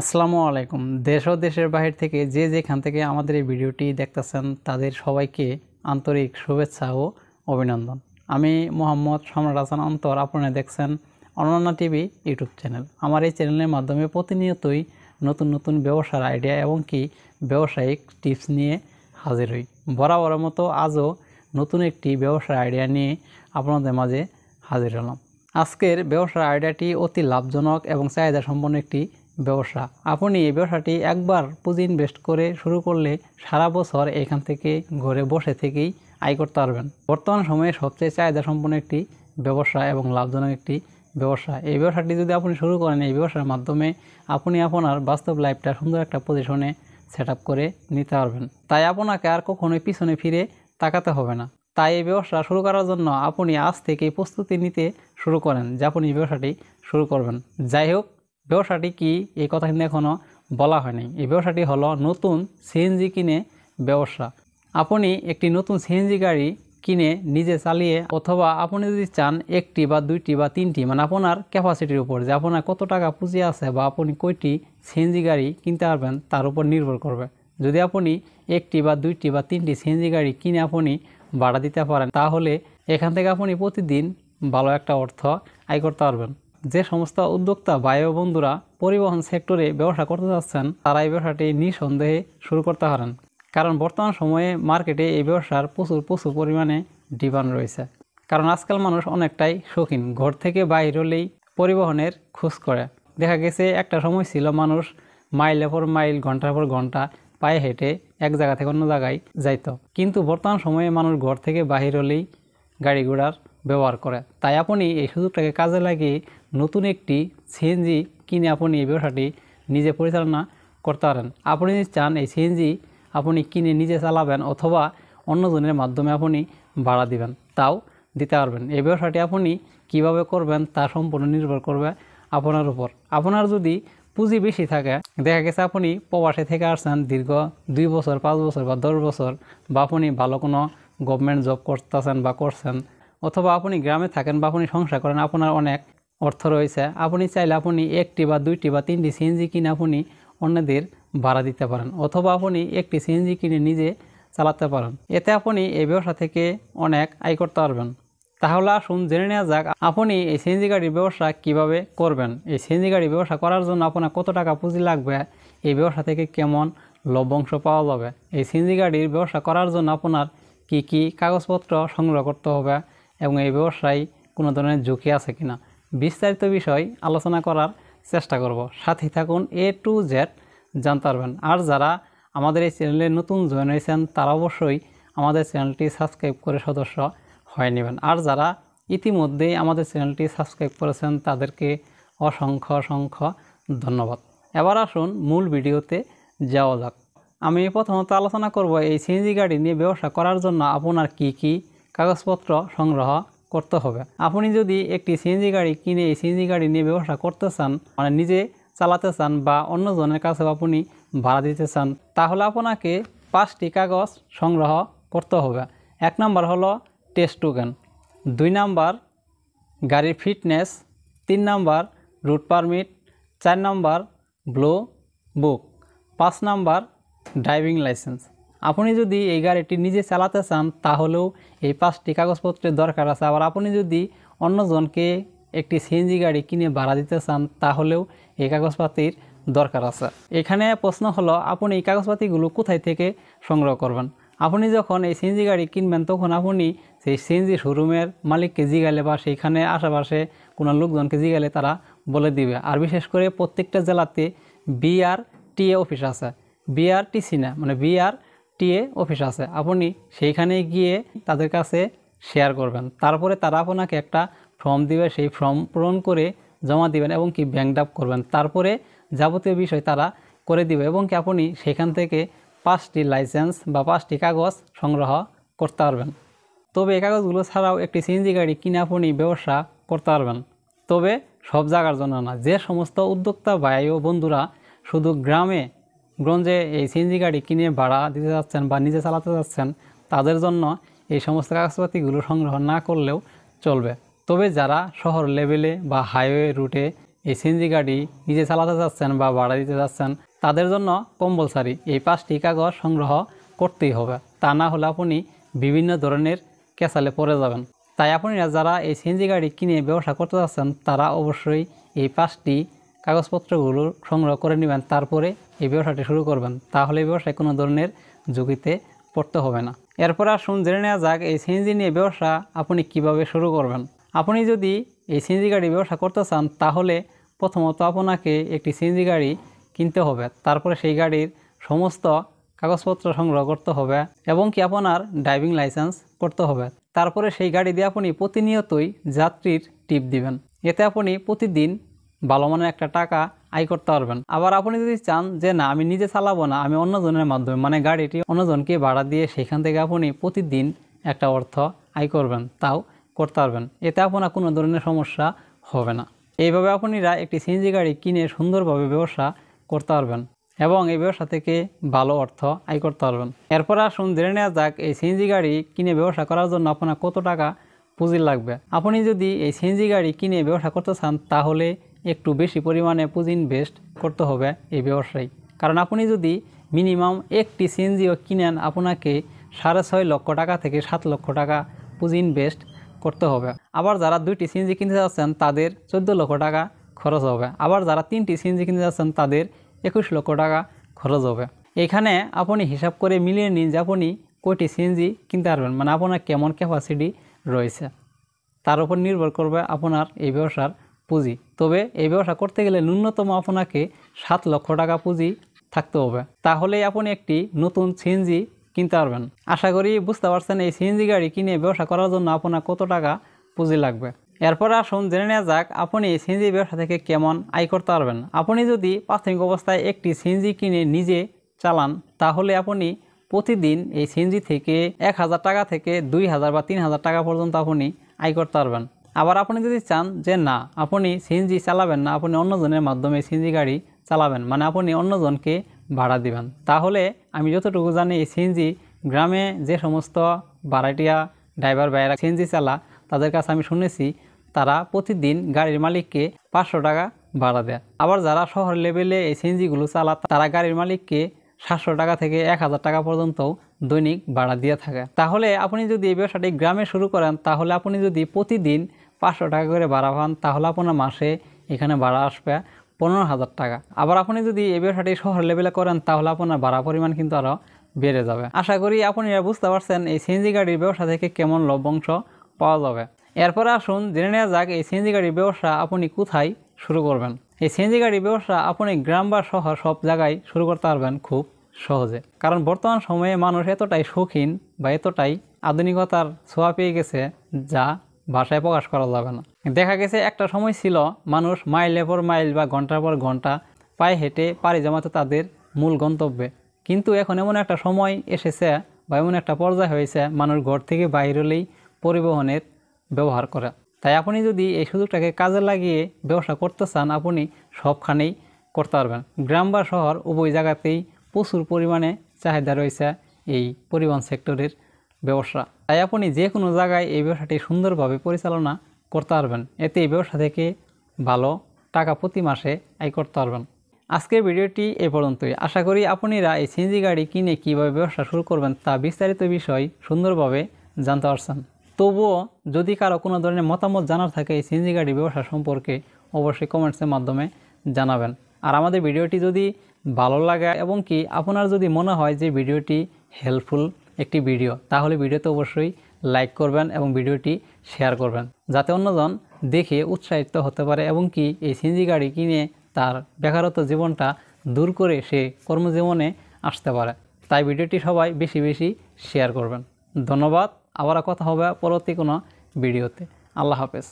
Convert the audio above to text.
আসসালামু আলাইকুম। দেশ ও দেশের বাহির থেকে যে যেখান থেকে আমাদের এই ভিডিওটি দেখতেছেন তাদের সবাইকে আন্তরিক শুভেচ্ছা ও অভিনন্দন। আমি মোহাম্মদ সম্রাট হাসান অন্তর, আপনারা দেখছেন অনন্যা টিভি ইউটিউব চ্যানেল। আমার এই চ্যানেলের মাধ্যমে প্রতিনিয়তই নতুন নতুন ব্যবসার আইডিয়া এবং কি ব্যবসায়িক টিপস নিয়ে হাজির হই। বরাবরের মতো আজও নতুন একটি ব্যবসার আইডিয়া নিয়ে আপনাদের মাঝে হাজির হলাম। আজকের ব্যবসার আইডিয়াটি অতি লাভজনক এবং চাহিদা সম্পন্ন একটি ব্যবসা। আপনি এই ব্যবসাটি একবার পুঁজি ইনভেস্ট করে শুরু করলে সারা বছর এখান থেকে ঘরে বসে থেকেই আয় করতে পারবেন। বর্তমান সময়ে সবচেয়ে চাহিদা সম্পন্ন একটি ব্যবসা এবং লাভজনক একটি ব্যবসা। এই ব্যবসাটি যদি আপনি শুরু করেন, এই ব্যবসার মাধ্যমে আপনি আপনার বাস্তব লাইফটা সুন্দর একটা পজিশনে সেট আপ করে নিতে পারবেন। তাই আপনাকে আর কখনোই পিছনে ফিরে তাকাতে হবে না। তাই এই ব্যবসা শুরু করার জন্য আপনি আজ থেকেই প্রস্তুতি নিতে শুরু করেন যে আপনি এই ব্যবসাটি শুরু করবেন। যাই হোক, ব্যবসাটি কি এই কথা কিন্তু এখনও বলা হয়নি। এই ব্যবসাটি হলো নতুন সিএনজি কিনে ব্যবসা। আপনি একটি নতুন সিএনজি গাড়ি কিনে নিজে চালিয়ে, অথবা আপনি যদি চান একটি বা দুইটি বা তিনটি, মানে আপনার ক্যাপাসিটির উপর যে আপনার কত টাকা পুঁজি আছে বা আপনি কয়টি সিএনজি গাড়ি কিনতে পারবেন তার উপর নির্ভর করবে। যদি আপনি একটি বা দুইটি বা তিনটি সিএনজি গাড়ি কিনে আপনি ভাড়া দিতে পারেন, তাহলে এখান থেকে আপনি প্রতিদিন ভালো একটা অর্থ আয় করতে পারবেন। যে সমস্ত উদ্যোক্তা ভাই ও বন্ধুরা পরিবহন সেক্টরে ব্যবসা করতে যাচ্ছেন, তারা এই ব্যবসাটি নিঃসন্দেহে শুরু করতে পারেন। কারণ বর্তমান সময়ে মার্কেটে এই ব্যবসার প্রচুর পরিমাণে ডিমান্ড রয়েছে। কারণ আজকাল মানুষ অনেকটাই শৌখিন, ঘর থেকে বাইর হলেই পরিবহনের খোঁজ করে। দেখা গেছে একটা সময় ছিল মানুষ মাইলের পর মাইল, ঘন্টার পর ঘন্টা পায়ে হেঁটে এক জায়গা থেকে অন্য জায়গায় যাইতো, কিন্তু বর্তমান সময়ে মানুষ ঘর থেকে বাহির হলেই গাড়ি ঘোড়ার ব্যবহার করে। তাই আপনি এই সুযোগটাকে কাজে লাগিয়ে নতুন একটি সিএনজি কিনে আপনি এই ব্যবসাটি নিজে পরিচালনা করতে পারেন। আপনি যদি চান এই সিএনজি আপনি কিনে নিজে চালাবেন অথবা অন্যজনের মাধ্যমে আপনি ভাড়া দিবেন, তাও দিতে পারবেন। এই ব্যবসাটি আপনি কিভাবে করবেন তা সম্পূর্ণ নির্ভর করবে আপনার উপর। আপনার যদি পুঁজি বেশি থাকে, দেখা গেছে আপনি প্রবাসে থেকে আসছেন দীর্ঘ 2 বছর, 5 বছর বা 10 বছর, বা আপনি ভালো কোনো গভর্নমেন্ট জব করতেছেন বা করছেন, অথবা আপনি গ্রামে থাকেন বা আপনি সংসার করেন, আপনার অনেক অর্থ রয়েছে, আপনি চাইলে আপনি একটি বা দুইটি বা তিনটি সিএনজি কিনে আপনি অন্যদের ভাড়া দিতে পারেন, অথবা আপনি একটি সিএনজি কিনে নিজে চালাতে পারেন। এতে আপনি এই ব্যবসা থেকে অনেক আয় করতে পারবেন। তাহলে আসুন জেনে নেওয়া যাক আপনি এই সিএনজি গাড়ির ব্যবসা কিভাবে করবেন। এই সিএনজি গাড়ির ব্যবসা করার জন্য আপনার কত টাকা পুঁজি লাগবে, এই ব্যবসা থেকে কেমন লভ্যাংশ পাওয়া যাবে, এই সিএনজি গাড়ির ব্যবসা করার জন্য আপনার কি কি কাগজপত্র সংগ্রহ করতে হবে এবং এই ব্যবসায় কোনো ধরনের ঝুঁকি আছে কিনা, বিস্তারিত বিষয় আলোচনা করার চেষ্টা করব। সাথে থাকুন, A to Z জানতে পারবেন। আর যারা আমাদের এই চ্যানেলে নতুন জয়েন হয়েছেন তারা অবশ্যই আমাদের চ্যানেলটি সাবস্ক্রাইব করে সদস্য হয়ে নেবেন। আর যারা ইতিমধ্যেই আমাদের চ্যানেলটি সাবস্ক্রাইব করেছেন তাদেরকে অসংখ্য ধন্যবাদ। এবার আসুন মূল ভিডিওতে যাওয়া যাক। আমি প্রথমত আলোচনা করব এই সিএনজি গাড়ি নিয়ে ব্যবসা করার জন্য আপনার কি কি কাগজপত্র সংগ্রহ করতে হবে। আপনি যদি একটি সিএনজি গাড়ি কিনে এই সিএনজি গাড়ি নিয়ে ব্যবসা করতে চান, মানে নিজে চালাতে চান বা অন্যজনের কাছে আপনি ভাড়া দিতে চান, তাহলে আপনাকে 5টি কাগজ সংগ্রহ করতে হবে। 1 নাম্বার হলো টেস্ট টোকেন, 2 নাম্বার গাড়ির fitness, 3 number route permit, 4 number blue book, 5 number driving licence. আপনি যদি এই গাড়িটি নিজে চালাতে চান তাহলেও এই 5টি কাগজপত্রের দরকার আছে। আবার আপনি যদি অন্যজনকে একটি সিএনজি গাড়ি কিনে ভাড়া দিতে চান তাহলেও এই কাগজপাতির দরকার আছে। এখানে প্রশ্ন হলো আপনি এই কাগজপাতিগুলো কোথায় থেকে সংগ্রহ করবেন। আপনি যখন এই সিএনজি গাড়ি কিনবেন তখন আপনি সেই সিএনজি শোরুমের মালিককে জিগালে বা সেইখানে আশেপাশে কোনো লোকজনকে জিগালে তারা বলে দিবে। আর বিশেষ করে প্রত্যেকটা জেলাতে BRTA অফিস আছে, BRTC না, মানে BRTA অফিস আছে। আপনি সেইখানে গিয়ে তাদের কাছে শেয়ার করবেন, তারপরে তারা আপনাকে একটা ফর্ম দিবে, সেই ফর্ম পূরণ করে জমা দিবেন এবং কি ব্যাংক ড্রাফট করবেন, তারপরে যাবতীয় বিষয় তারা করে দিবে এবং কি আপনি সেখান থেকে 5টি লাইসেন্স বা 5টি কাগজ সংগ্রহ করতে পারবেন। তবে এই কাগজগুলো ছাড়াও একটি সিএনজি গাড়ি কিনে আপনি ব্যবসা করতে পারবেন, তবে সব জায়গার জন্য না। যে সমস্ত উদ্যোক্তা ভাই ও বন্ধুরা শুধু গ্রামে গঞ্জে এই সিএনজি গাড়ি কিনে ভাড়া দিতে যাচ্ছেন বা নিজে চালাতে যাচ্ছেন, তাদের জন্য এই সমস্ত কাগজপাতিগুলো সংগ্রহ না করলেও চলবে। তবে যারা শহর লেভেলে বা হাইওয়ে রুটে এই সিএনজি গাড়ি নিজে চালাতে যাচ্ছেন বা ভাড়া দিতে যাচ্ছেন তাদের জন্য কম্পালসারি এই 5টি কাগজ সংগ্রহ করতেই হবে। তা না হলে আপনি বিভিন্ন ধরনের ক্যাচালে পড়ে যাবেন। তাই আপনারা যারা এই সিএনজি গাড়ি কিনে ব্যবসা করতে যাচ্ছেন তারা অবশ্যই এই 5টি কাগজপত্রগুলো সংগ্রহ করে নেবেন, তারপরে এই ব্যবসাটি শুরু করবেন। তাহলে এই ব্যবসায় কোনো ধরনের ঝুঁকিতে পড়তে হবে না। এরপর আসুন জেনে নেওয়া যাক এই সিএনজি নিয়ে ব্যবসা আপনি কিভাবে শুরু করবেন। আপনি যদি এই সিএনজি গাড়ি ব্যবসা করতে চান তাহলে প্রথমত আপনাকে একটি সিএনজি গাড়ি কিনতে হবে, তারপরে সেই গাড়ির সমস্ত কাগজপত্র সংগ্রহ করতে হবে এবং কি আপনার ড্রাইভিং লাইসেন্স করতে হবে। তারপরে সেই গাড়ি দিয়ে আপনি প্রতিনিয়তই যাত্রীর টিপ দিবেন, এতে আপনি প্রতিদিন ভালো মানের একটা টাকা আয় করতে পারবেন। আবার আপনি যদি চান যে না আমি নিজে চালাবো না, আমি অন্যজনের মাধ্যমে মানে গাড়িটি অন্যজনকে ভাড়া দিয়ে সেখান থেকে আপনি প্রতিদিন একটা অর্থ আয় করবেন, তাও করতে পারবেন। এতে আপনার কোনো ধরনের সমস্যা হবে না। এইভাবে আপনারা একটি সিএনজি গাড়ি কিনে সুন্দরভাবে ব্যবসা করতে পারবেন এবং এই ব্যবসা থেকে ভালো অর্থ আয় করতে পারবেন। এরপর আসুন জেনে নেওয়া যাক এই সিএনজি গাড়ি কিনে ব্যবসা করার জন্য আপনার কত টাকা পুঁজি লাগবে। আপনি যদি এই সিএনজি গাড়ি কিনে ব্যবসা করতে চান তাহলে একটু বেশি পরিমাণে পুঁজি ইনভেস্ট করতে হবে এই ব্যবসায়। কারণ আপনি যদি মিনিমাম একটি সিএনজিও কিনেন আপনাকে 6.5 লক্ষ টাকা থেকে 7 লক্ষ টাকা পুঁজি ইনভেস্ট করতে হবে। আবার যারা 2টি সিএনজি কিনতে যাচ্ছেন তাদের 14 লক্ষ টাকা খরচ হবে। আবার যারা 3টি সিএনজি কিনতে যাচ্ছেন তাদের 21 লক্ষ টাকা খরচ হবে। এখানে আপনি হিসাব করে মিলিয়ে নিন যে আপনি কয়টি সিএনজি কিনতে পারবেন, মানে আপনার কেমন ক্যাপাসিটি রয়েছে তার উপর নির্ভর করবে আপনার এই ব্যবসার পুঁজি। তবে এই ব্যবসা করতে গেলে ন্যূনতম আপনাকে 7 লক্ষ টাকা পুঁজি থাকতে হবে, তাহলেই আপনি একটি নতুন সিএনজি কিনতে পারবেন। আশা করি বুঝতে পারছেন এই সিএনজি গাড়ি কিনে ব্যবসা করার জন্য আপনার কত টাকা পুঁজি লাগবে। এরপর আসুন জেনে নেওয়া যাক আপনি এই সিএনজি ব্যবসা থেকে কেমন আয় করতে পারবেন। আপনি যদি প্রাথমিক অবস্থায় একটি সিএনজি কিনে নিজে চালান তাহলে আপনি প্রতিদিন এই সিএনজি থেকে 1000 টাকা থেকে 2000 বা 3000 টাকা পর্যন্ত আপনি আয় করতে পারবেন। আবার আপনি যদি চান যে না আপনি সিএনজি চালাবেন না, আপনি অন্যজনের মাধ্যমে সিএনজি গাড়ি চালাবেন, মানে আপনি অন্যজনকে ভাড়া দিবেন, তাহলে আমি যতটুকু জানি এই সিএনজি গ্রামে যে সমস্ত ভাড়াটিয়া ড্রাইভার ভাইয়েরা সিএনজি চালা তাদের কাছে আমি শুনেছি তারা প্রতিদিন গাড়ির মালিককে 500 টাকা ভাড়া দেয়। আবার যারা শহর লেভেলে এই সিএনজিগুলো চালা তারা গাড়ির মালিককে 700 টাকা থেকে 1000 টাকা পর্যন্ত দৈনিক ভাড়া দিয়ে থাকে। তাহলে আপনি যদি এই ব্যবসাটি গ্রামে শুরু করেন তাহলে আপনি যদি প্রতিদিন 500 টাকা করে ভাড়া পান তাহলে আপনার মাসে এখানে ভাড়া আসবে 15,000 টাকা। আবার আপনি যদি এই ব্যবসাটি শহর লেভেলে করেন তাহলে আপনার ভাড়া পরিমাণ কিন্তু আরও বেড়ে যাবে। আশা করি আপনারা বুঝতে পারছেন এই সিএনজি গাড়ির ব্যবসা থেকে কেমন লভ্যাংশ পাওয়া যাবে। এরপরে আসুন জেনে নেওয়া যাক এই সিএনজি গাড়ির ব্যবসা আপনি কোথায় শুরু করবেন। এই সিএনজি গাড়ির ব্যবসা আপনি গ্রাম বা শহর সব জায়গায় শুরু করতে পারবেন খুব সহজে, কারণ বর্তমান সময়ে মানুষ এতটাই শৌখিন বা এতটাই আধুনিকতার ছোঁয়া পেয়ে গেছে যা ভাষায় প্রকাশ করা যাবে না। দেখা গেছে একটা সময় ছিল মানুষ মাইলের পর মাইল বা ঘন্টার পর ঘন্টা পায়ে হেঁটে পাড়ি জমাতো তাদের মূল গন্তব্যে, কিন্তু এখন এমন একটা সময় এসেছে বা এমন একটা পর্যায়ে হয়েছে মানুষ ঘর থেকে বাইর হলেই পরিবহনের ব্যবহার করে। তাই আপনি যদি এই সুযোগটাকে কাজে লাগিয়ে ব্যবসা করতে চান আপনি সবখানেই করতে পারবেন। গ্রাম বা শহর উভয় জায়গাতেই প্রচুর পরিমাণে চাহিদা রয়েছে এই পরিবহন সেক্টরের ব্যবসা। তাই আপনি যে কোনো জায়গায় এই ব্যবসাটি সুন্দরভাবে পরিচালনা করতে পারবেন, এতে এই ব্যবসা থেকে ভালো টাকা প্রতি মাসে আয় করতে পারবেন। আজকের ভিডিওটি এই পর্যন্তই। আশা করি আপনারা এই সিএনজি গাড়ি কিনে কীভাবে ব্যবসা শুরু করবেন তা বিস্তারিত বিষয় সুন্দরভাবে জানতে পারছেন। তবুও যদি কারো কোনো ধরনের মতামত জানার থাকে এই সিএনজি গাড়ি ব্যবসা সম্পর্কে অবশ্যই কমেন্টসের মাধ্যমে জানাবেন। আর আমাদের ভিডিওটি যদি ভালো লাগে এবং কি আপনার যদি মনে হয় যে ভিডিওটি হেল্পফুল একটি ভিডিও তাহলে ভিডিওতে অবশ্যই লাইক করবেন এবং ভিডিওটি শেয়ার করবেন যাতে অন্যজন দেখে উৎসাহিত হতে পারে এবং কি এই সিএনজি গাড়ি কিনে তার বেকারত্ব জীবনটা দূর করে সে কর্মজীবনে আসতে পারে। তাই ভিডিওটি সবাই বেশি বেশি শেয়ার করবেন। ধন্যবাদ। আবার কথা হবে পরবর্তী কোনো ভিডিওতে। আল্লাহ হাফেজ।